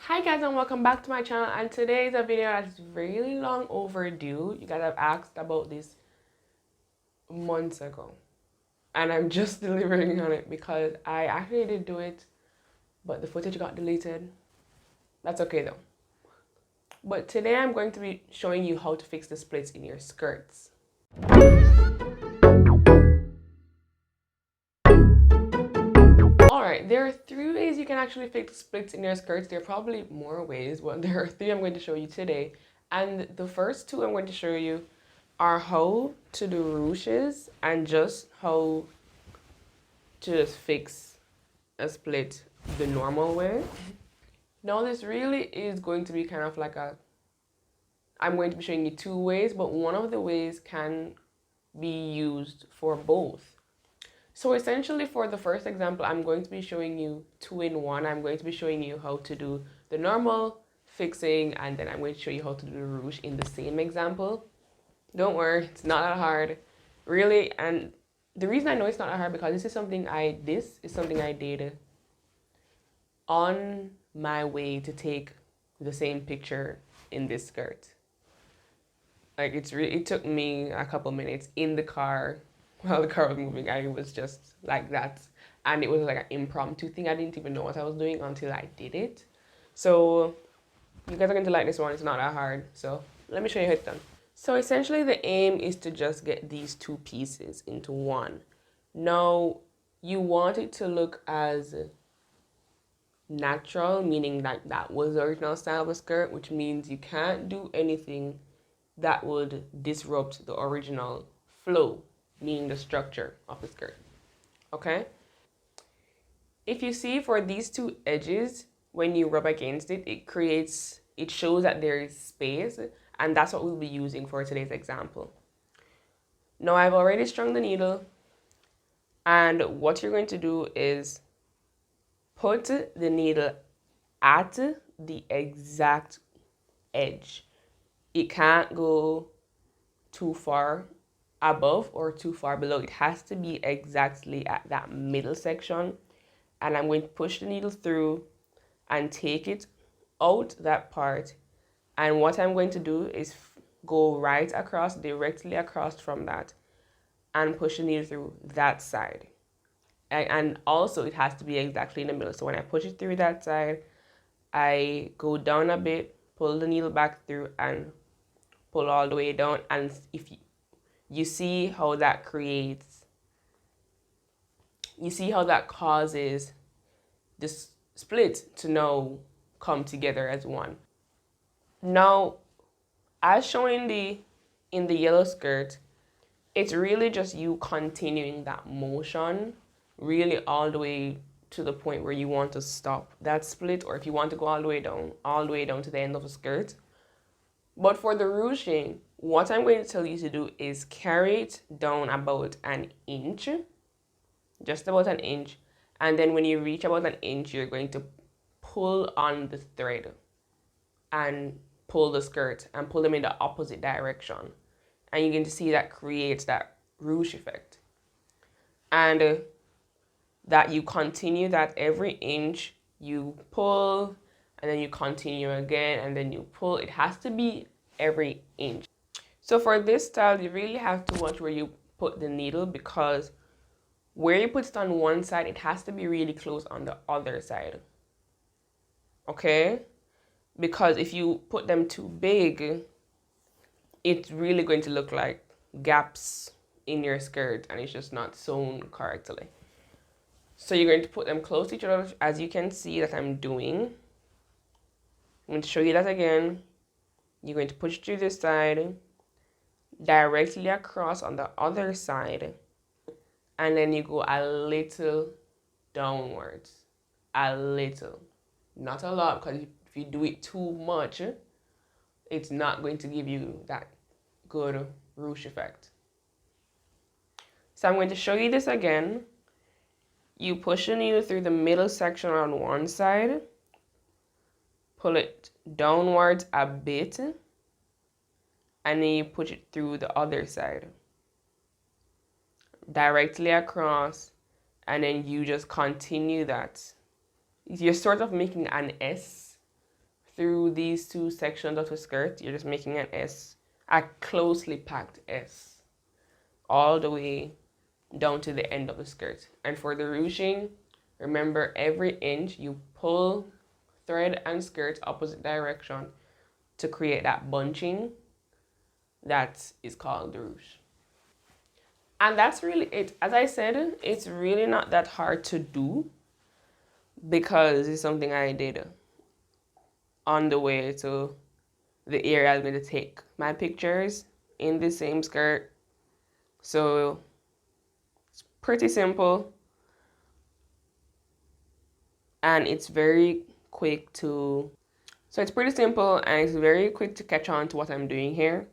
Hi guys and welcome back to my channel, and today is a video that's really long overdue. You guys have asked about this months ago and I'm just delivering on it because I actually did do it, but the footage got deleted. That's okay though. But today I'm going to be showing you how to fix the splits in your skirts. Alright, there are 3 ways you can actually fix splits in your skirts. There are probably more ways, but there are 3 I'm going to show you today. And the first 2 I'm going to show you are how to do ruches and just how to just fix a split the normal way. Now this really is going to be kind of like I'm going to be showing you 2 ways, but one of the ways can be used for both. So essentially for the first example, I'm going to be showing you 2 in 1. I'm going to be showing you how to do the normal fixing, and then I'm going to show you how to do the ruche in the same example. Don't worry, it's not that hard, really. And the reason I know it's not that hard because this is something I did on my way to take the same picture in this skirt. Like it took me a couple minutes in the car while the car was moving, and it was just like that. And it was like an impromptu thing. I didn't even know what I was doing until I did it. So you guys are going to like this one. It's not that hard. So let me show you how it's done. So essentially the aim is to just get these 2 pieces into one. Now you want it to look as natural, meaning like that was the original style of a skirt, which means you can't do anything that would disrupt the original flow, meaning the structure of the skirt. Okay? If you see for these 2 edges, when you rub against it, it shows that there is space, and that's what we'll be using for today's example. Now I've already strung the needle, and what you're going to do is put the needle at the exact edge. It can't go too far above or too far below. It has to be exactly at that middle section. And I'm going to push the needle through and take it out that part. And what I'm going to do is go right across, directly across from that, and push the needle through that side. And also it has to be exactly in the middle. So when I push it through that side, I go down a bit, pull the needle back through, and pull all the way down. And if you see how that creates, you see how that causes this split to now come together as one. Now, as shown in the yellow skirt, it's really just you continuing that motion really all the way to the point where you want to stop that split, or if you want to go all the way down to the end of the skirt. But for the ruching, what I'm going to tell you to do is carry it down about an inch, just about an inch. And then when you reach about an inch, you're going to pull on the thread and pull the skirt and pull them in the opposite direction. And you're going to see that creates that ruche effect. And that you continue that every inch you pull, and then you continue again, and then you pull. It has to be every inch. So for this style, you really have to watch where you put the needle, because where you put it on one side, it has to be really close on the other side. Okay? Because if you put them too big, it's really going to look like gaps in your skirt, and it's just not sewn correctly. So you're going to put them close to each other, as you can see that I'm doing. I'm going to show you that again. You're going to push through this side, directly across on the other side, and then you go a little downwards. A little. Not a lot, because if you do it too much, it's not going to give you that good ruche effect. So I'm going to show you this again. You push the needle through the middle section on one side, pull it downwards a bit, and then you push it through the other side, directly across, and then you just continue that. You're sort of making an S through these two sections of the skirt, you're just making an S, a closely packed S, all the way down to the end of the skirt. And for the ruching, remember every inch you pull thread and skirt opposite direction to create that bunching. That is called the ruche. And that's really it. As I said, it's really not that hard to do because it's something I did on the way to the area I was going to take my pictures in the same skirt. So it's pretty simple. And it's very quick to... So it's pretty simple and it's very quick to catch on to what I'm doing here.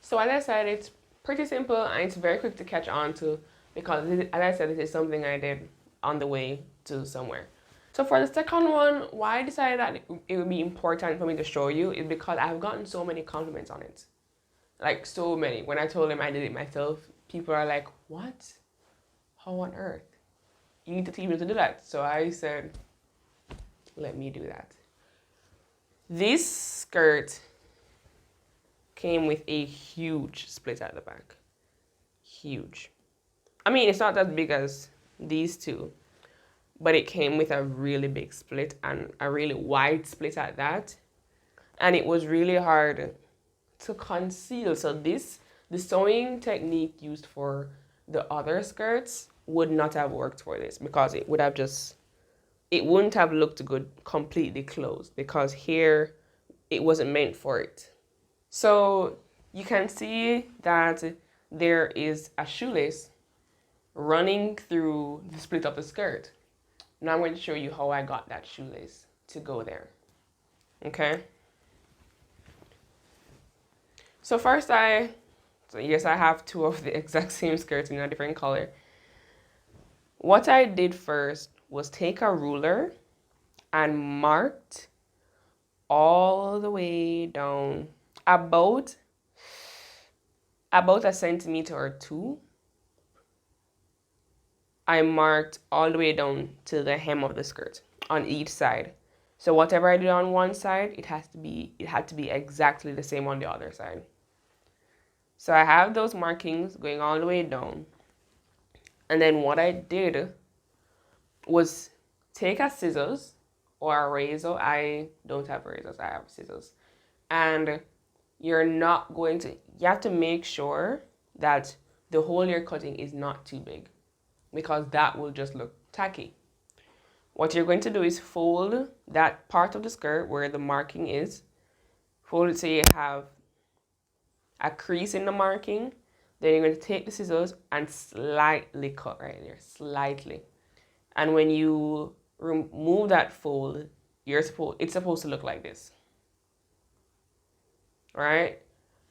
So as I said, it's pretty simple and it's very quick to catch on to because, as I said, this is something I did on the way to somewhere. So for the second one, why I decided that it would be important for me to show you is because I've gotten so many compliments on it. Like so many. When I told them I did it myself, people are like, what? How on earth? You need to teach me to do that. So I said, let me do that. This skirt came with a huge split at the back. Huge. I mean, it's not as big as these two, but it came with a really big split and a really wide split at that. And it was really hard to conceal. So the sewing technique used for the other skirts would not have worked for this because it wouldn't have looked good completely closed because here it wasn't meant for it. So you can see that there is a shoelace running through the split of the skirt. Now I'm going to show you how I got that shoelace to go there. Okay? So first yes, I have two of the exact same skirts in a different color. What I did first was take a ruler and marked all the way down about a centimeter or two. I marked all the way down to the hem of the skirt on each side. So whatever I did on one side, it had to be exactly the same on the other side. So I have those markings going all the way down. And then what I did was take a scissors or a razor. I don't have razors, I have scissors. And you have to make sure that the hole you're cutting is not too big because that will just look tacky. What you're going to do is fold that part of the skirt where the marking is. Fold it so you have a crease in the marking. Then you're going to take the scissors and slightly cut right there, slightly. And when you remove that fold, it's supposed to look like this. Right?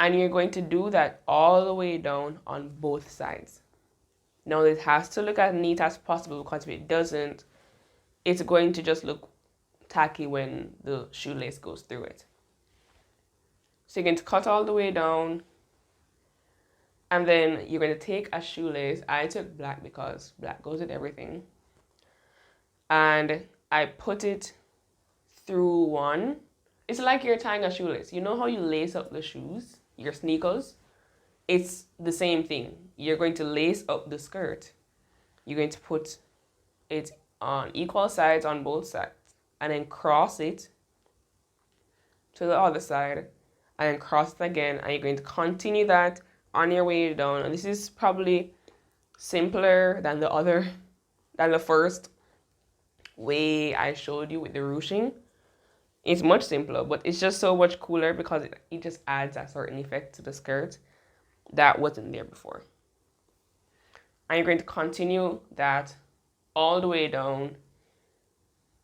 And you're going to do that all the way down on both sides. Now it has to look as neat as possible because if it doesn't, it's going to just look tacky when the shoelace goes through it. So you're going to cut all the way down and then you're going to take a shoelace. I took black because black goes with everything. And I put it through one. It's like you're tying a shoelace. You know how you lace up the shoes, your sneakers? It's the same thing. You're going to lace up the skirt. You're going to put it on equal sides on both sides and then cross it to the other side and then cross it again, and you're going to continue that on your way down. And this is probably simpler than the first way I showed you with the ruching. It's much simpler, but it's just so much cooler because it just adds a certain effect to the skirt that wasn't there before. And you're going to continue that all the way down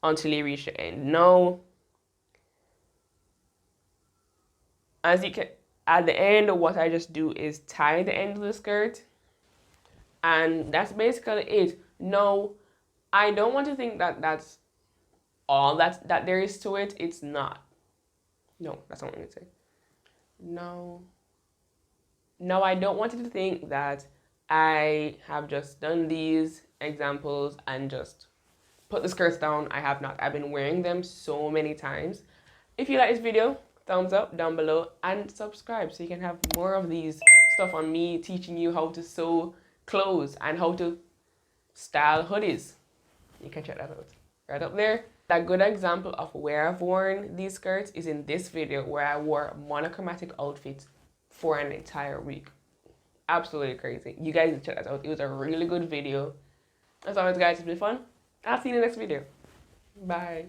until you reach the end. Now, as you can, at the end, what I just do is tie the end of the skirt, and that's basically it. Now, I don't want to think that that's all that there is to it. It's not. No, that's not what I'm gonna say. No. No, I don't want you to think that I have just done these examples and just put the skirts down. I have not. I've been wearing them so many times. If you like this video, thumbs up down below and subscribe so you can have more of these stuff on me teaching you how to sew clothes and how to style hoodies. You can check that out right up there. A good example of where I've worn these skirts is in this video where I wore monochromatic outfits for an entire week. Absolutely crazy. You guys check that out. It was a really good video. As always, guys, it's been fun. I'll see you in the next video. Bye.